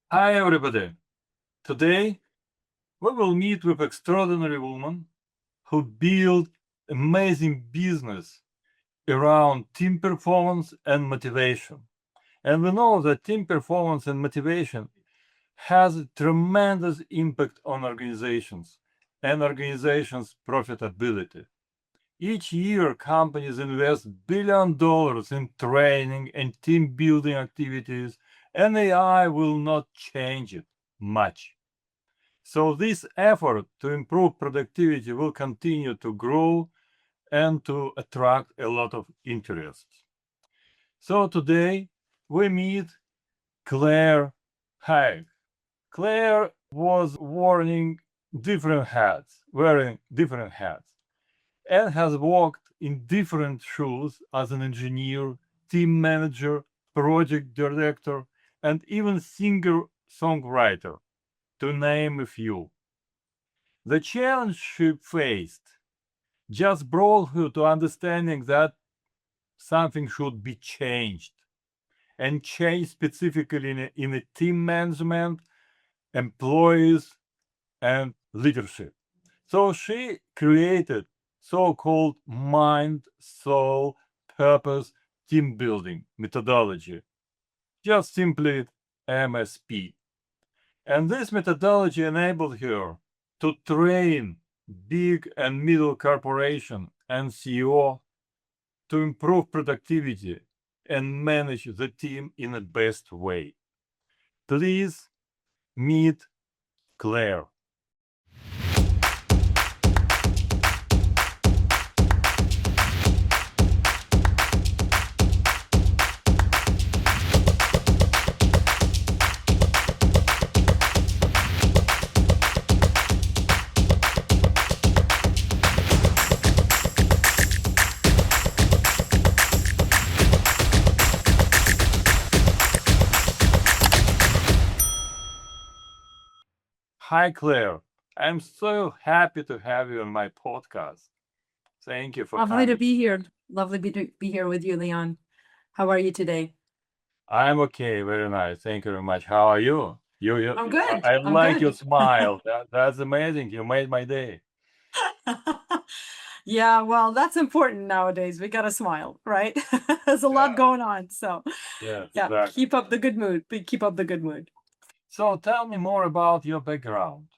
Hi, everybody. Today, we will meet with extraordinary woman who built amazing business around team performance and motivation. And we know that team performance and motivation has a tremendous impact on organizations and organizations' profitability. Each year, companies invest $1 billion in training and team building activities, and AI will not change it much. So this effort to improve productivity will continue to grow and to attract a lot of interest. So today we meet Claire Hayek. Claire was wearing wearing different hats, and has worked in different shoes as an engineer, team manager, project director, and even singer-songwriter, to name a few. The challenge she faced just brought her to understanding that something should be changed, and changed specifically in a team management, employees, and leadership. So she created so-called mind, soul, purpose, team building methodology, just simply MSP. And this methodology enabled her to train big and middle corporation and CEO to improve productivity and manage the team in the best way. Please meet Claire. Hi, Claire. I'm so happy to have you on my podcast. Thank you for Lovely to coming. be here. Lovely to be here with you, Leon. How are you today? I'm okay. Very nice. Thank you very much. How are you? I'm good. I I'm like your good. smile. That's amazing. You made my day. Yeah, well, that's important nowadays. We gotta smile, right? There's a lot Yeah. going on. So, Yes, yeah, exactly. keep up the good mood. Keep up the good mood. So tell me more about your background.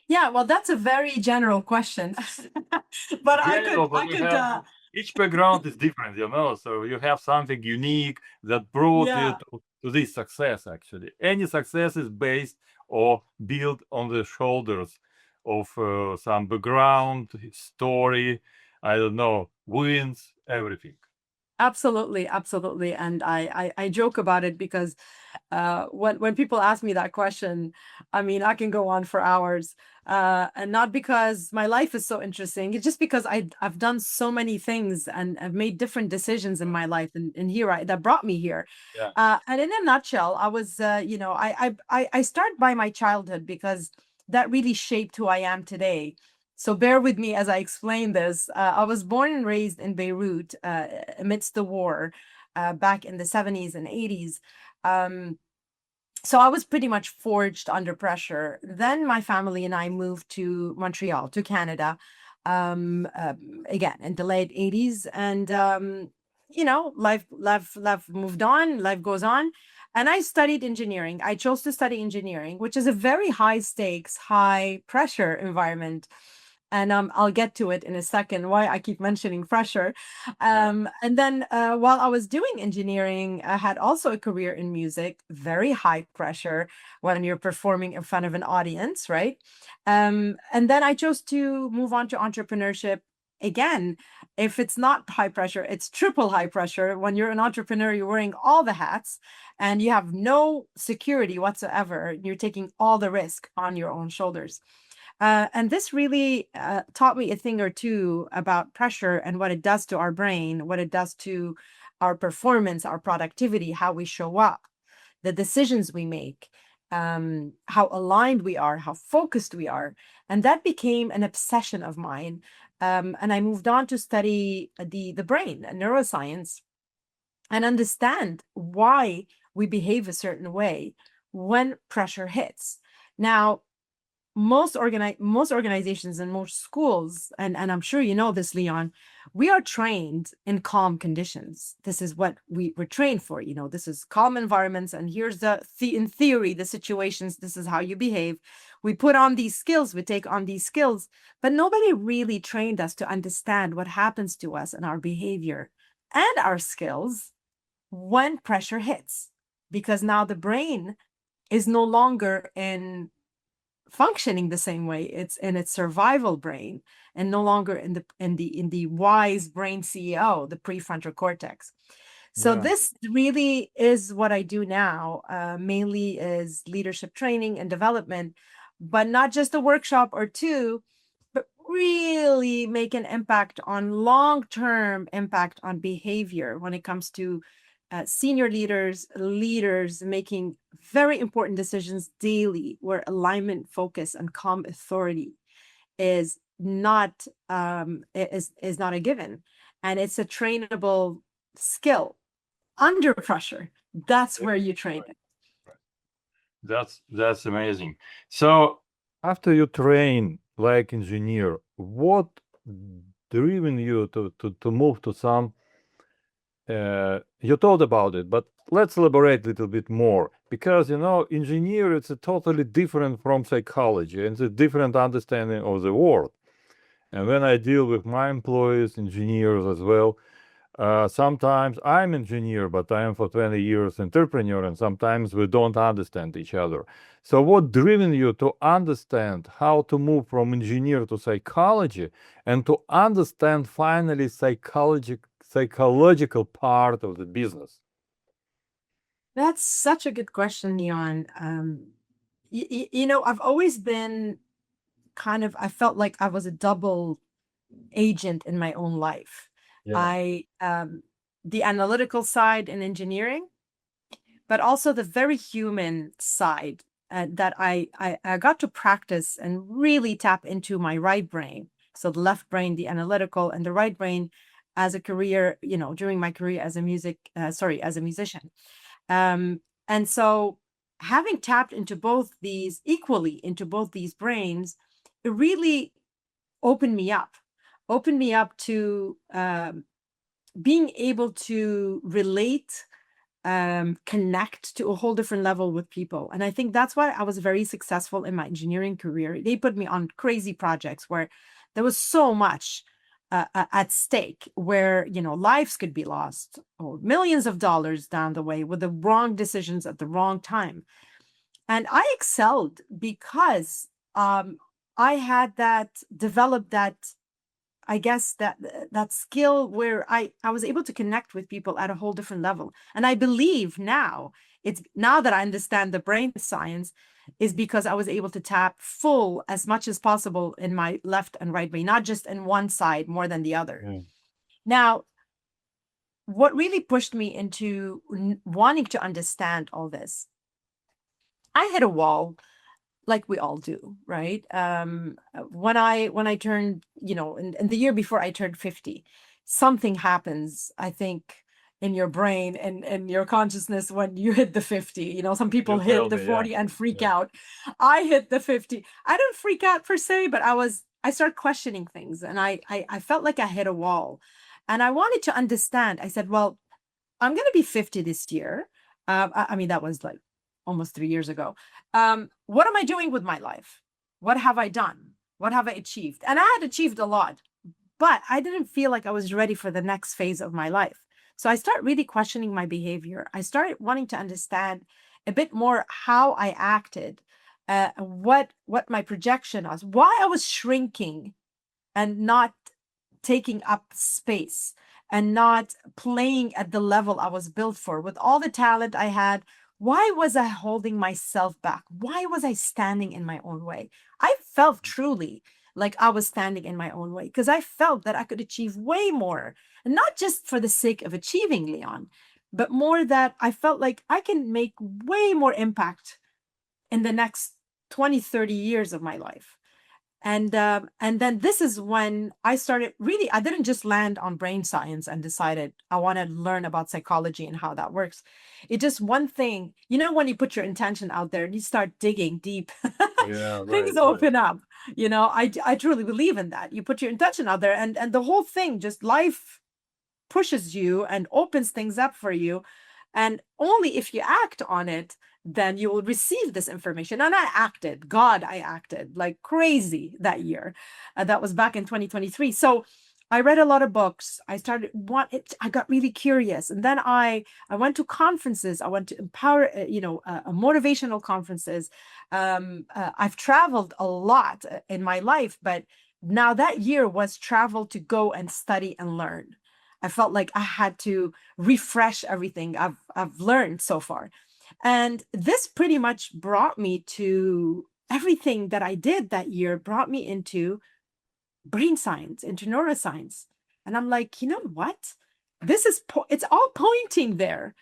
Yeah, well, that's a very general question. But I General, could, but I you could, have each background is different, so you have something unique that brought you yeah. to this success, actually. Any success is based or built on the shoulders of some background, story, I don't know, wins, everything. Absolutely, absolutely. And I joke about it because when people ask me that question, I mean, I can go on for hours. And not because my life is so interesting, it's just because I've done so many things and I've made different decisions in my life, and that brought me here. Yeah. And in a nutshell, I was, I start by my childhood because that really shaped who I am today. So bear with me as I explain this. I was born and raised in Beirut amidst the war back in the 70s and 80s. Um, so I was pretty much forged under pressure. Then my family and I moved to Montreal, to Canada, again in the late 80s. And, life moved on, life goes on. And I studied engineering. I chose to study engineering, which is a very high stakes, high pressure environment. And I'll get to it in a second, why I keep mentioning pressure. Yeah. And then while I was doing engineering, I had also a career in music, very high pressure when you're performing in front of an audience, right? And then I chose to move on to entrepreneurship. Again, if it's not high pressure, it's triple high pressure. When you're an entrepreneur, you're wearing all the hats and you have no security whatsoever. You're taking all the risk on your own shoulders. And this really taught me a thing or two about pressure and what it does to our brain, what it does to our performance, our productivity, how we show up, the decisions we make, how aligned we are, how focused we are. And that became an obsession of mine. And I moved on to study the brain, neuroscience, and understand why we behave a certain way when pressure hits. Now, most organizations and most schools, and I'm sure you know this, Leon, we are trained in calm conditions. This is what we're trained for. This is calm environments, and here's in theory, the situations, this is how you behave. We put on these skills, we take on these skills, but nobody really trained us to understand what happens to us and our behavior and our skills when pressure hits, because now the brain is no longer in functioning the same way. It's in its survival brain and no longer in the wise brain CEO, the prefrontal cortex. So this really is what I do now. Mainly is leadership training and development, but not just a workshop or two, but really make an impact on long-term impact on behavior when it comes to senior leaders making very important decisions daily, where alignment, focus, and calm authority is not is not a given, and it's a trainable skill under pressure. That's where you train it. That's amazing. So after you train like engineer, what driven you to move to some? You told about it, but let's elaborate a little bit more, because engineer, it's a totally different from psychology, and it's a different understanding of the world. And when I deal with my employees, engineers as well, sometimes I'm engineer, but I am for 20 years entrepreneur, and sometimes we don't understand each other. So what driven you to understand how to move from engineer to psychology and to understand finally psychological part of the business? That's such a good question, Leon. I've always been I felt like I was a double agent in my own life. I the analytical side in engineering, but also the very human side that I got to practice and really tap into my right brain. So the left brain, the analytical, and the right brain as a career, during my career as a musician. And so having tapped into both these equally, into both these brains, it really opened me up to being able to relate, connect to a whole different level with people. And I think that's why I was very successful in my engineering career. They put me on crazy projects where there was so much at stake, where lives could be lost or millions of dollars down the way with the wrong decisions at the wrong time. And I excelled because I had developed that, I guess, that skill where I was able to connect with people at a whole different level. And I believe now that I understand the brain science, is because I was able to tap full as much as possible in my left and right brain, not just in one side more than the other. Now, what really pushed me into wanting to understand all this, I hit a wall, like we all do, right? When I turned, in the year before I turned 50, something happens, I think, in your brain and your consciousness when you hit the 50. Some people hit the 40 and freak out. I hit the 50. I don't freak out per se, but I started questioning things, and I felt like I hit a wall, and I wanted to understand. I said, well, I'm going to be 50 this year. I mean, that was like almost 3 years ago. What am I doing with my life? What have I done? What have I achieved? And I had achieved a lot, but I didn't feel like I was ready for the next phase of my life. So I started really questioning my behavior. I started wanting to understand a bit more how I acted, what my projection was, why I was shrinking and not taking up space and not playing at the level I was built for. With all the talent I had, why was I holding myself back? Why was I standing in my own way? I felt truly like I was standing in my own way because I felt that I could achieve way more, and not just for the sake of achieving, Leon, but more that I felt like I can make way more impact in the next 20, 30 years of my life. And then this is when I started really, I didn't just land on brain science and decided I want to learn about psychology and how that works. It just one thing, you know, when you put your intention out there and you start digging deep, Yeah, things right, right. open up. You know, I truly believe in that. You put your intention out there, and the whole thing, just life pushes you and opens things up for you. And only if you act on it, then you will receive this information. And I acted, God, I acted like crazy that year. That was back in 2023. So I read a lot of books. I got really curious. And then I went to conferences. I went to empower, motivational conferences. I've traveled a lot in my life, but now that year was travel to go and study and learn. I felt like I had to refresh everything I've learned so far. And this pretty much brought me to everything that I did that year, brought me into brain science, into neuroscience. And I'm like, you know what? It's all pointing there.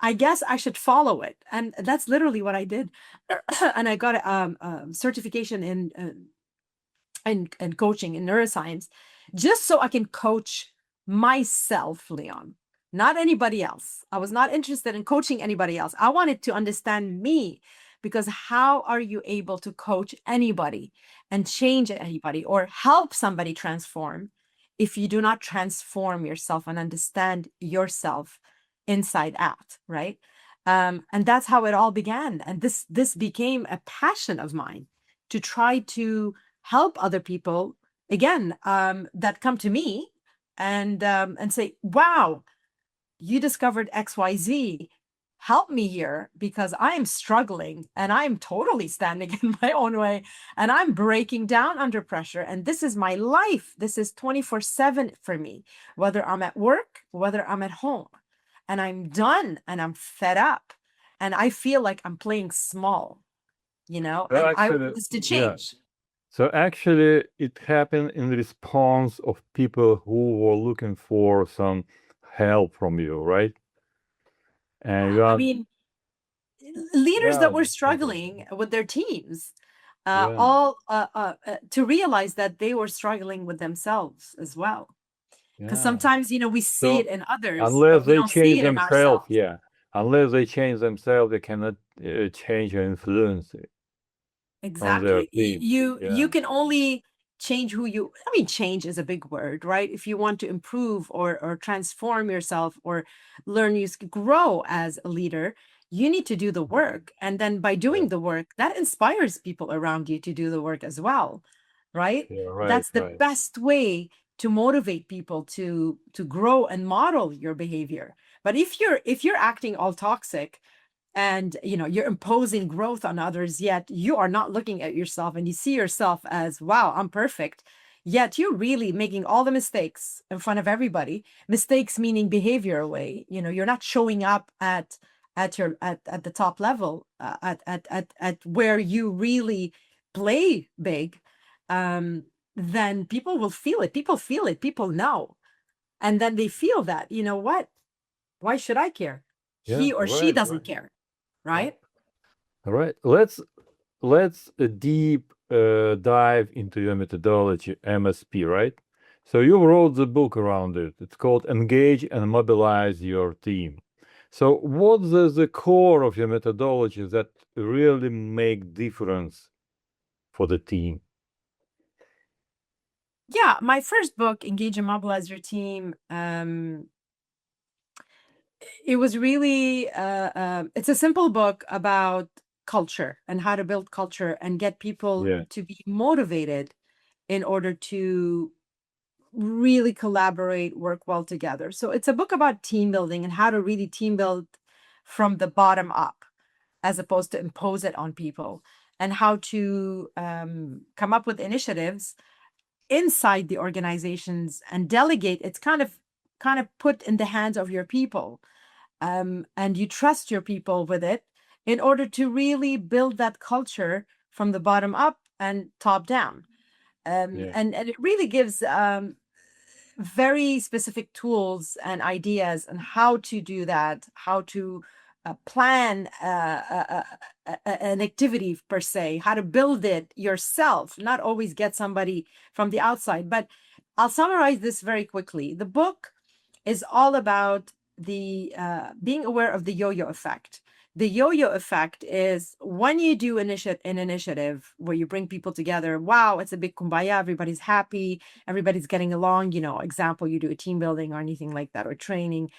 I guess I should follow it. And that's literally what I did. And I got a certification in coaching in neuroscience, just so I can coach myself, Leon, not anybody else. I was not interested in coaching anybody else. I wanted to understand me, because how are you able to coach anybody and change anybody or help somebody transform if you do not transform yourself and understand yourself inside out, right? And that's how it all began. And this became a passion of mine, to try to help other people again, that come to me and say, wow, you discovered XYZ, help me here, because I am struggling and I'm totally standing in my own way and I'm breaking down under pressure, and this is my life. This is 24/7 for me, whether I'm at work, whether I'm at home, and I'm done and I'm fed up and I feel like I'm playing small, Well, and I want actually, this to yeah. change. So actually, it happened in response of people who were looking for some help from you, right? And you I are, mean, leaders yeah, that were struggling with their teams, yeah, all to realize that they were struggling with themselves as well. Because yeah. sometimes, we see it So in others, unless but we they don't see change it in themselves, ourselves. yeah, unless they change themselves, they cannot change or influence it on their Exactly. team. You Yeah, can only change I mean, change is a big word, right? If you want to improve or transform yourself or learn, grow as a leader, you need to do the work. And then by yeah, doing the work, that inspires people around you to do the work as well, right? yeah, right, That's the right. best way to motivate people to grow and model your behavior. But if you're acting all toxic, and you're imposing growth on others, yet you are not looking at yourself and you see yourself as, wow, I'm perfect, yet you're really making all the mistakes in front of everybody. Mistakes meaning behavior way. You're not showing up at the top level, at where you really play big. Then people will feel it. People know. And then they feel that, you know what, why should I care? Yeah, He or she right, right, doesn't care, right. right? All right. Let's deep dive into your methodology, MSP, right? So you wrote the book around it. It's called Engage and Mobilize Your Team. So what's the core of your methodology that really make difference for the team? Yeah, my first book, Engage and Mobilize Your Team, it was really it's a simple book about culture and how to build culture and get people Yeah, to be motivated in order to really collaborate, work well together. So it's a book about team building and how to really team build from the bottom up, as opposed to impose it on people, and how to come up with initiatives inside the organizations and delegate. It's kind of put in the hands of your people, and you trust your people with it in order to really build that culture from the bottom up and top down. yeah, And it really gives very specific tools and ideas on how to do that, how to plan an activity per se, how to build it yourself, not always get somebody from the outside. But I'll summarize this very quickly. The book is all about the being aware of the yo-yo effect. The yo-yo effect is when you do an initiative where you bring people together, wow, it's a big kumbaya, everybody's happy, everybody's getting along, example, you do a team building or anything like that, or training,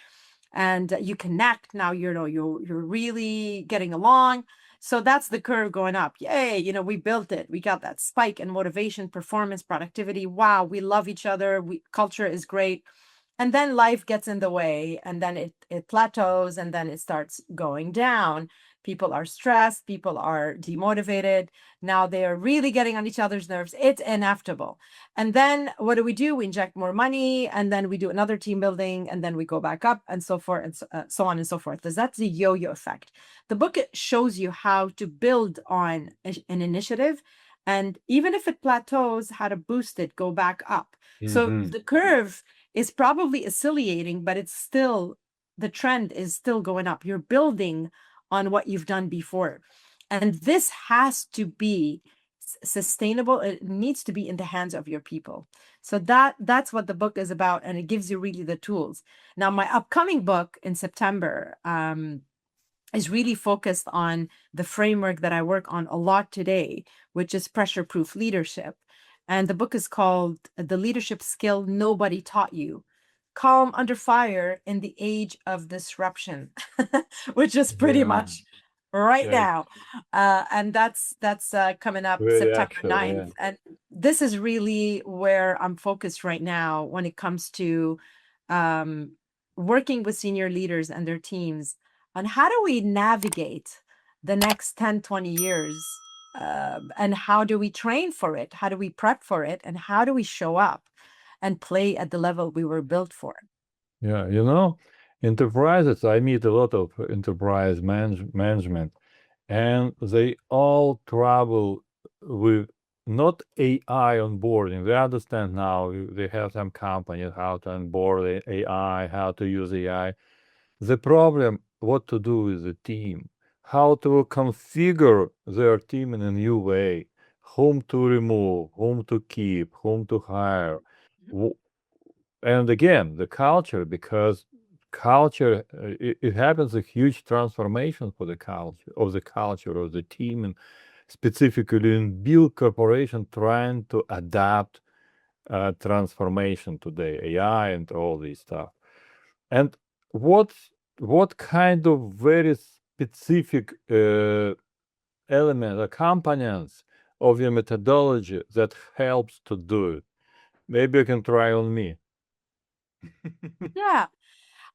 and you connect. Now you're really getting along. So that's the curve going up. Yay, we built it. We got that spike in motivation, performance, productivity. Wow, we love each other. Culture is great. And then life gets in the way, and then it plateaus, and then it starts going down. People are stressed, people are demotivated. Now they are really getting on each other's nerves. It's inevitable. And then what do? We inject more money, and then we do another team building, and then we go back up, and so forth, and so on and so forth. Because that's the yo-yo effect. The book shows you how to build on an initiative, and even if it plateaus, how to boost it, go back up. So the curve is probably oscillating, but it's still, the trend is still going up. You're building on what you've done before. And this has to be sustainable. It needs to be in the hands of your people. So that's what the book is about, and it gives you really the tools. Now, my upcoming book in September is really focused on the framework that I work on a lot today, which is pressure-proof leadership. And the book is called The Leadership Skill Nobody Taught You: Calm Under Fire in the Age of Disruption, which is pretty much right now. And that's coming up Very September actual, 9th. And this is really where I'm focused right now when it comes to working with senior leaders and their teams on how do we navigate the next 10, 20 years, and how do we train for it? How do we prep for it? And how do we show up and play at the level we were built for? Yeah, enterprises, I meet a lot of enterprise management, and they all trouble with not AI onboarding. They understand now, they have some companies how to onboard AI, how to use AI. The problem, what to do with the team, how to configure their team in a new way, whom to remove, whom to keep, whom to hire. And again, the culture, because culture, it happens a huge transformation for the culture of the team, and specifically in big corporation trying to adapt transformation today, AI and all this stuff. And what kind of very specific element or components of your methodology that helps to do it? Maybe you can try on me. Yeah.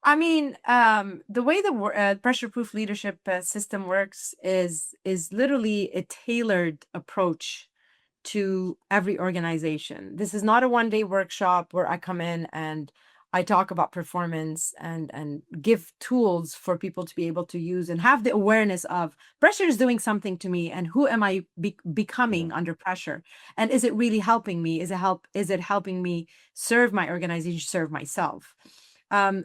I mean, the way the pressure-proof leadership system works is literally a tailored approach to every organization. This is not a one-day workshop where I come in and I talk about performance and give tools for people to be able to use and have the awareness of pressure is doing something to me, and who am I becoming under pressure, and is it really helping me? Is it helping me serve my organization, serve myself?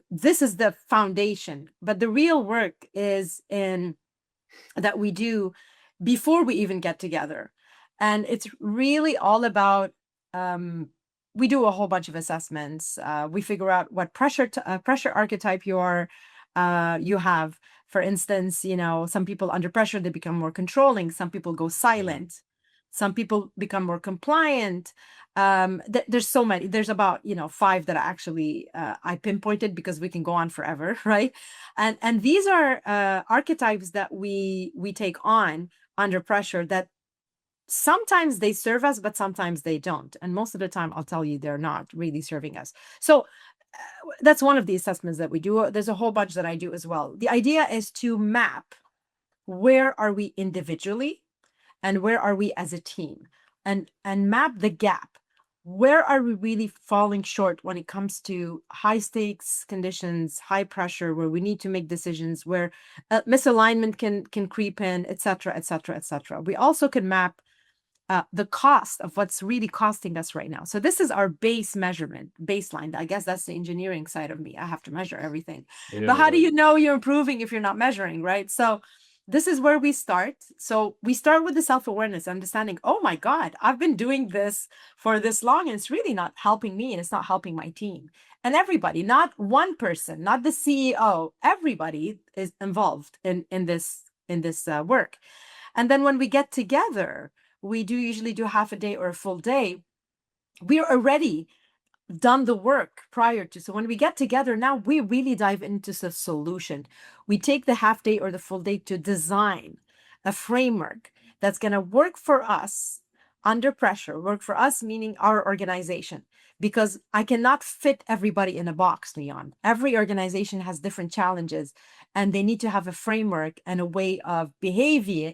This is the foundation, but the real work is in that we do before we even get together. And it's really all about, we do a whole bunch of assessments. We figure out what pressure archetype you have. For instance, some people under pressure, they become more controlling. Some people go silent. Some people become more compliant. There's so many. There's about 5 that I pinpointed because we can go on forever, right? And these are archetypes that we take on under pressure that sometimes they serve us, but sometimes they don't. And most of the time, I'll tell you, they're not really serving us. So that's one of the assessments that we do. There's a whole bunch that I do as well. The idea is to map where are we individually and where are we as a team, and map the gap. Where are we really falling short when it comes to high stakes conditions, high pressure, where we need to make decisions, where misalignment can creep in, et cetera, et cetera, et cetera. We also can map the cost of what's really costing us right now. So this is our baseline. I guess that's the engineering side of me. I have to measure everything. Yeah, But how do right. you know you're improving if you're not measuring, right? So this is where we start. So we start with the self-awareness, understanding, oh my God, I've been doing this for this long and it's really not helping me and it's not helping my team. And everybody, not one person, not the CEO, everybody is involved in this work. And then when we get together, we do usually do half a day or a full day. We're already done the work prior to. So when we get together now, we really dive into the solution. We take the half day or the full day to design a framework that's going to work for us under pressure, work for us, meaning our organization, because I cannot fit everybody in a box, Leon. Every organization has different challenges and they need to have a framework and a way of behavior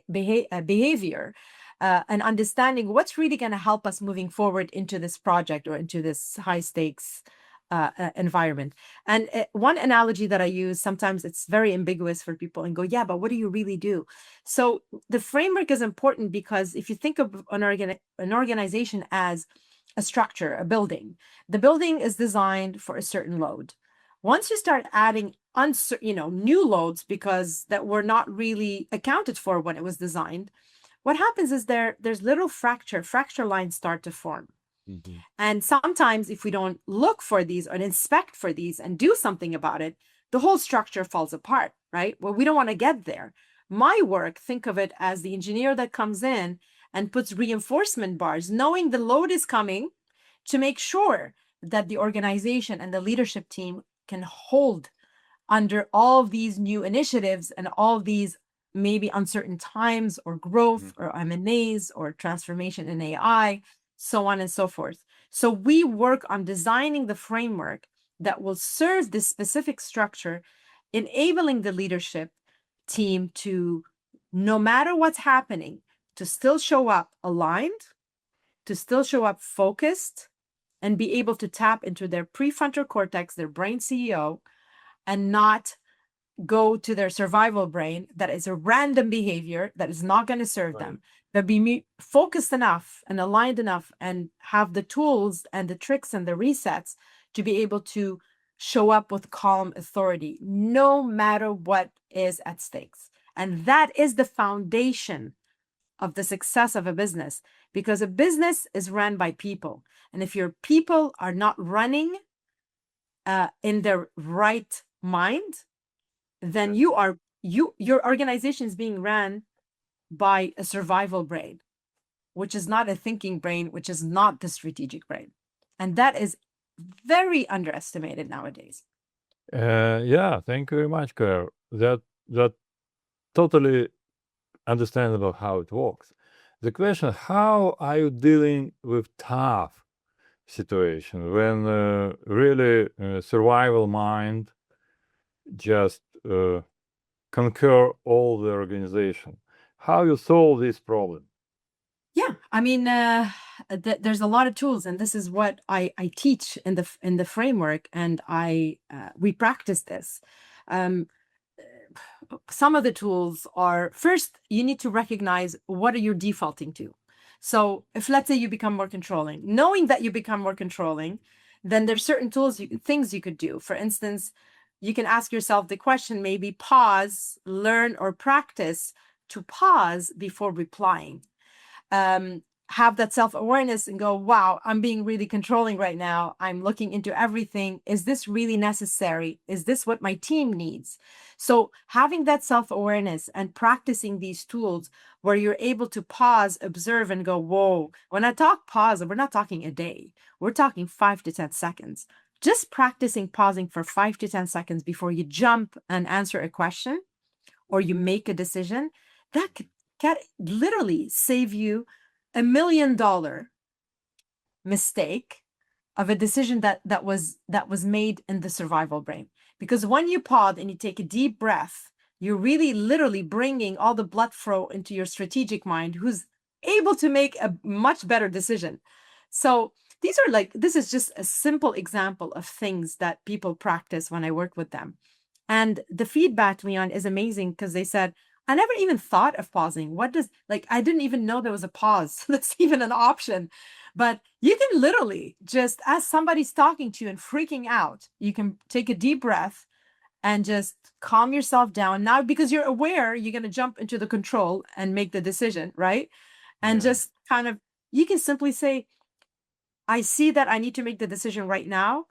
and understanding what's really going to help us moving forward into this project or into this high stakes environment. And one analogy that I use, sometimes it's very ambiguous for people and go, yeah, but what do you really do? So the framework is important because if you think of an organization as a structure, a building, the building is designed for a certain load. Once you start adding new loads because that were not really accounted for when it was designed, what happens is there's little fracture lines start to form. Mm-hmm. And sometimes if we don't look for these or inspect for these and do something about it, the whole structure falls apart, right? Well, we don't want to get there. My work, think of it as the engineer that comes in and puts reinforcement bars, knowing the load is coming, to make sure that the organization and the leadership team can hold under all these new initiatives and all these maybe uncertain times or growth or M&As or transformation in AI, so on and so forth. So we work on designing the framework that will serve this specific structure, enabling the leadership team to, no matter what's happening, to still show up aligned, to still show up focused, and be able to tap into their prefrontal cortex, their brain CEO, and not go to their survival brain that is a random behavior that is not going to serve them. They'll be focused enough and aligned enough and have the tools and the tricks and the resets to be able to show up with calm authority, no matter what is at stakes. And that is the foundation of the success of a business, because a business is run by people. And if your people are not running in their right mind, then your organization is being ran by a survival brain, which is not a thinking brain, which is not the strategic brain. And that is very underestimated nowadays. Yeah, thank you very much, Claire. That totally understandable how it works. The question: how are you dealing with tough situation when really survival mind just conquer all the organization? How you solve this problem? Yeah, I mean, there's a lot of tools, and this is what I teach in the framework, and we practice this. Some of the tools are, first, you need to recognize what are you defaulting to. So if, let's say, you become more controlling, knowing that you become more controlling, then there's certain things you could do. For instance, you can ask yourself the question, maybe pause, learn, or practice to pause before replying. Have that self-awareness and go, wow, I'm being really controlling right now. I'm looking into everything. Is this really necessary? Is this what my team needs? So having that self-awareness and practicing these tools where you're able to pause, observe, and go, whoa. When I talk pause, we're not talking a day. We're talking 5 to 10 seconds. Just practicing pausing for 5 to 10 seconds before you jump and answer a question or you make a decision, that can literally save you $1 million mistake of a decision that was made in the survival brain. Because when you pause and you take a deep breath, you're really literally bringing all the blood flow into your strategic mind, who's able to make a much better decision. So this is just a simple example of things that people practice when I work with them. And the feedback, Leon, is amazing, because they said, I never even thought of pausing. I didn't even know there was a pause. That's even an option. But you can literally just, as somebody's talking to you and freaking out, you can take a deep breath and just calm yourself down. Now, because you're aware, you're going to jump into the control and make the decision, right? And just kind of, you can simply say, I see that I need to make the decision right now.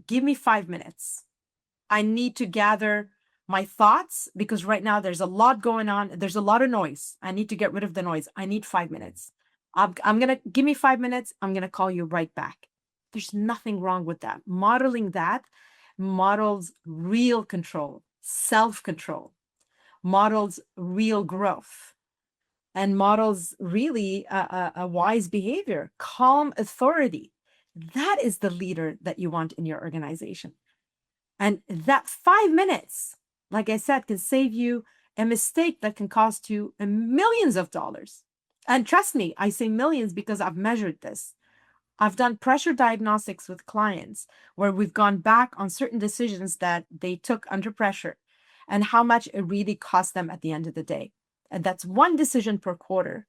Give me 5 minutes. I need to gather my thoughts because right now there's a lot going on. There's a lot of noise. I need to get rid of the noise. I need 5 minutes. I'm going to give me 5 minutes. I'm going to call you right back. There's nothing wrong with that. Modeling that models real control, self-control, models real growth, and models really a wise behavior, calm authority. That is the leader that you want in your organization. And that 5 minutes, like I said, can save you a mistake that can cost you millions of dollars. And trust me, I say millions because I've measured this. I've done pressure diagnostics with clients where we've gone back on certain decisions that they took under pressure and how much it really cost them at the end of the day. And that's one decision per quarter.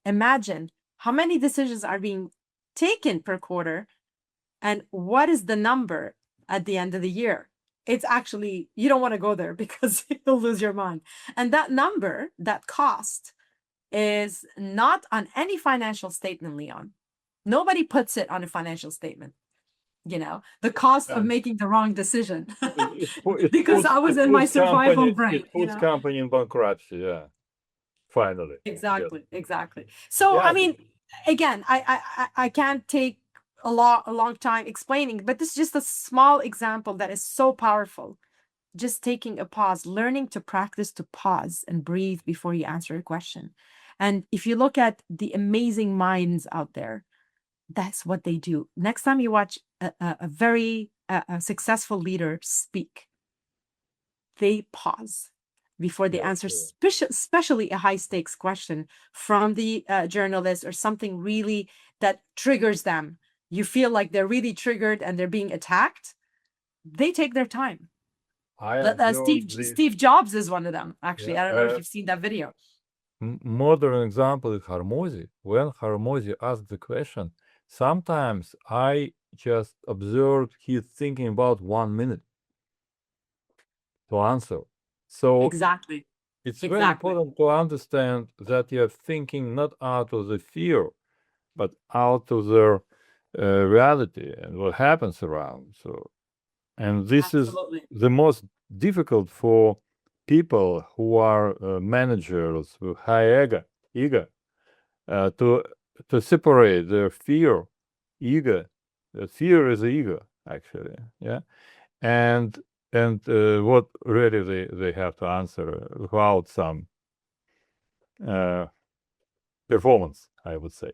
Imagine how many decisions are being taken per quarter and what is the number at the end of the year. It's actually, you don't want to go there because you'll lose your mind. And that number, that cost, is not on any financial statement, Leon. Nobody puts it on a financial statement. The cost of making the wrong decision. Because I was in my survival brain. It puts company in bankruptcy, yeah. Finally. Exactly. So, I mean, again, I can't take a long time explaining, but this is just a small example that is so powerful. Just taking a pause, learning to practice to pause and breathe before you answer a question. And if you look at the amazing minds out there, that's what they do. Next time you watch a very successful leader speak, they pause before they answer, especially a high stakes question from the journalist or something really that triggers them. You feel like they're really triggered and they're being attacked. They take their time. Steve Jobs is one of them, actually. I don't know if you've seen that video. Modern example is Harmozy. When Harmozy asked the question, sometimes I just observed he's thinking about 1 minute to answer. So exactly. It's very important to understand that you're thinking not out of the fear, but out of the reality and what happens around. So, and this is the most difficult for people who are managers with high ego, to separate their fear, ego. The fear is the ego, actually, yeah, and what really they have to answer without some performance, I would say.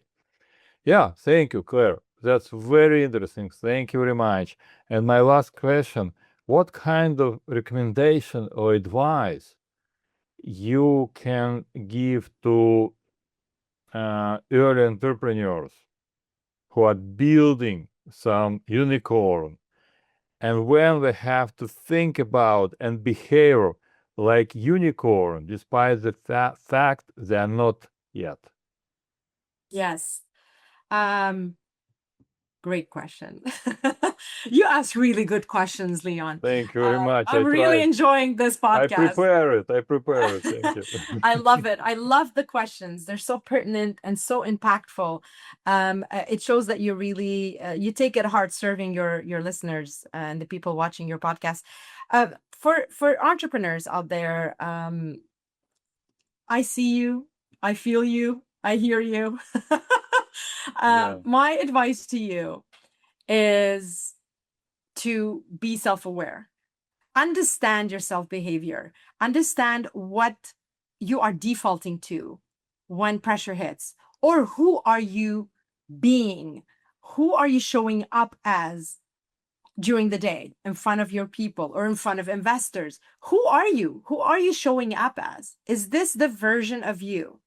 Yeah, thank you, Claire. That's very interesting. Thank you very much. And my last question, what kind of recommendation or advice you can give to early entrepreneurs who are building some unicorn, and when they have to think about and behave like unicorn, despite the fact they are not yet? Yes. Great question. You ask really good questions, Leon. Thank you very much. I'm really enjoying this podcast. I prepare it. Thank you. I love it. I love the questions. They're so pertinent and so impactful. It shows that you really you take it hard serving your listeners and the people watching your podcast. For entrepreneurs out there, I see you, I feel you, I hear you. My advice to you is to be self-aware. Understand your self-behavior. Understand what you are defaulting to when pressure hits. Or who are you being? Who are you showing up as during the day in front of your people or in front of investors? Who are you? Who are you showing up as? Is this the version of you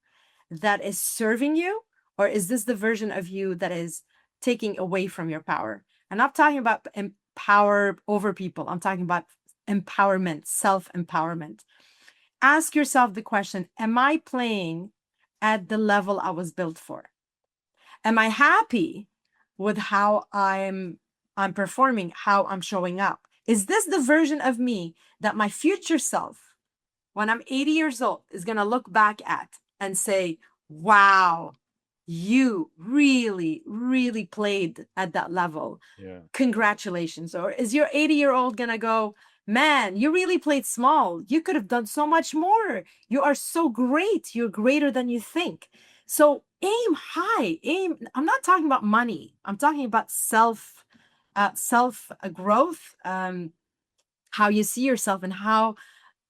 that is serving you? Or is this the version of you that is taking away from your power? And I'm talking about power over people. I'm talking about empowerment, self-empowerment. ask yourself the question, am I playing at the level I was built for? Am I happy with how I'm performing, how I'm showing up? Is this the version of me that my future self, when I'm 80 years old, is going to look back at and say, wow, you really, really played at that level. Yeah. Congratulations. Or is your 80-year-old going to go, man, you really played small. You could have done so much more. You are so great. You're greater than you think. So aim high. I'm not talking about money. I'm talking about self growth, how you see yourself and how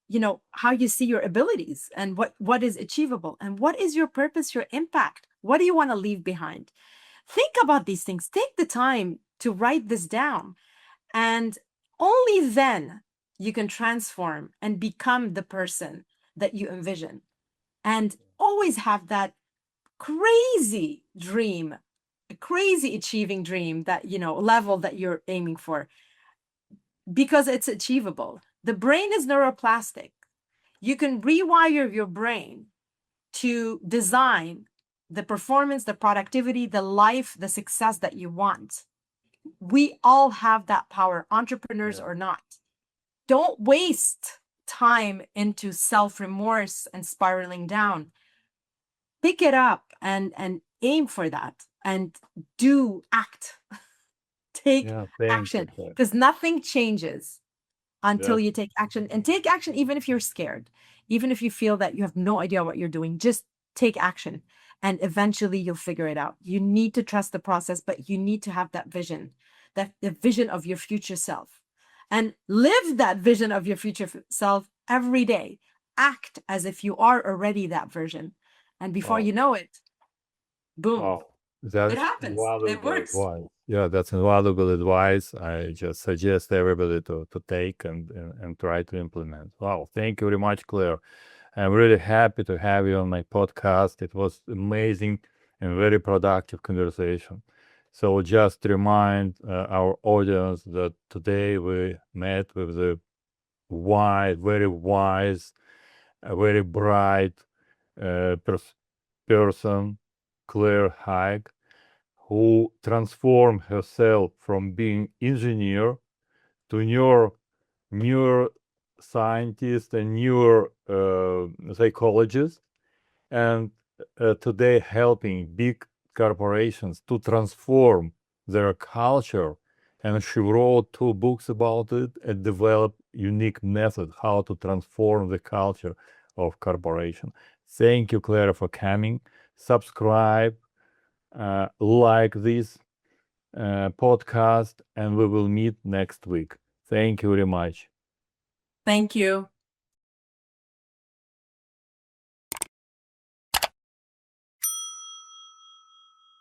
you see your abilities and what is achievable and what is your purpose, your impact. What do you want to leave behind? Think about these things. Take the time to write this down. And only then you can transform and become the person that you envision. And always have that crazy dream, a crazy achieving dream, that, level that you're aiming for, because it's achievable. The brain is neuroplastic. You can rewire your brain to design the performance, the productivity, the life, the success that you want. We all have that power, entrepreneurs or not. Don't waste time into self-remorse and spiraling down. Pick it up and aim for that and act. Take action, because nothing changes until you take action. And take action even if you're scared, even if you feel that you have no idea what you're doing. Just take action and eventually you'll figure it out. You need to trust the process, but you need to have that vision, the vision of your future self, and live that vision of your future self every day. Act as if you are already that version. And before you know it, boom. That's it happens. It works. Advice. Yeah, that's invaluable advice. I just suggest everybody to take and try to implement. Wow, thank you very much, Claire. I'm really happy to have you on my podcast. It was amazing and very productive conversation. So just to remind our audience that today we met with the very wise, very bright person, Claire Hayek, who transformed herself from being engineer to neuroscientist and psychologist, and today helping big corporations to transform their culture. And she wrote 2 books about it and developed unique method how to transform the culture of corporation. Thank you, Claire, for coming. Subscribe, like this podcast, and we will meet next week. Thank you very much. Thank you.